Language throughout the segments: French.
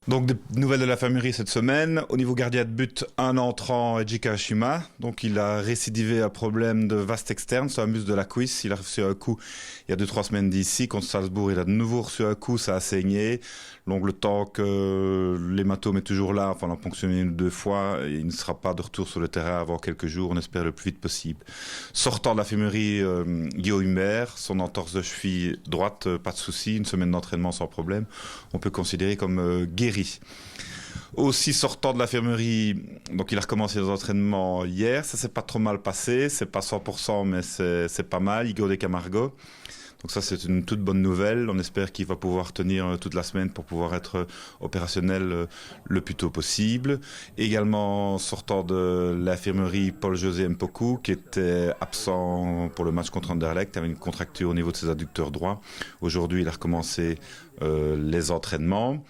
Donc, des nouvelles de l'infirmerie cette semaine. Au niveau gardien de but, un entrant, Ejika Ashima. Donc, il a récidivé un problème de vaste externe, c'est un muscle de la cuisse. Il a reçu un coup il y a 2-3 semaines d'ici. Contre Salzbourg, il a de nouveau reçu un coup, ça a saigné. Donc, le temps que l'hématome est toujours là, enfin, on l'a ponctionné 1 ou 2 fois, il ne sera pas de retour sur le terrain avant quelques jours, on espère le plus vite possible. Sortant de l'infirmerie, Guillaume Humbert, son entorse de cheville droite, pas de souci, une semaine d'entraînement sans problème. On peut considérer comme guéri. Aussi sortant de l'infirmerie, donc il a recommencé les entraînements hier, ça s'est pas trop mal passé, c'est pas 100% mais c'est pas mal, Igor de Camargo. Donc ça c'est une toute bonne nouvelle, on espère qu'il va pouvoir tenir toute la semaine pour pouvoir être opérationnel le plus tôt possible. Également sortant de l'infirmerie, Paul-José Mpoku qui était absent pour le match contre Anderlecht, avait une contracture au niveau de ses adducteurs droits. Aujourd'hui il a recommencé les entraînements.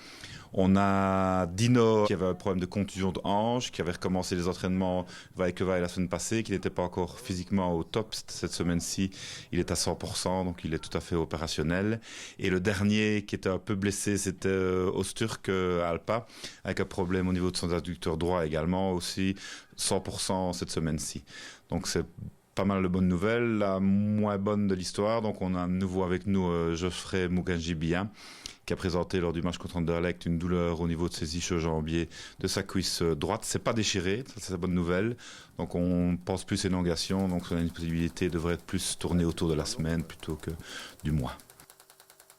On a Dino qui avait un problème de contusion de hanche, qui avait recommencé les entraînements va-et-que la semaine passée, qui n'était pas encore physiquement au top. Cette semaine-ci, il est à 100%, donc il est tout à fait opérationnel. Et le dernier qui était un peu blessé, c'était Osturk Alpa, avec un problème au niveau de son adducteur droit également, aussi 100% cette semaine-ci. Donc c'est pas mal de bonnes nouvelles. La moins bonne de l'histoire, donc on a à nouveau avec nous Geoffrey Muganji-Bia, qui a présenté lors du match contre Anderlecht une douleur au niveau de ses ischio-jambiers de sa cuisse droite. C'est pas déchiré, ça c'est la bonne nouvelle. Donc on pense plus élongation, donc son disponibilité devrait être plus tournée autour de la semaine plutôt que du mois.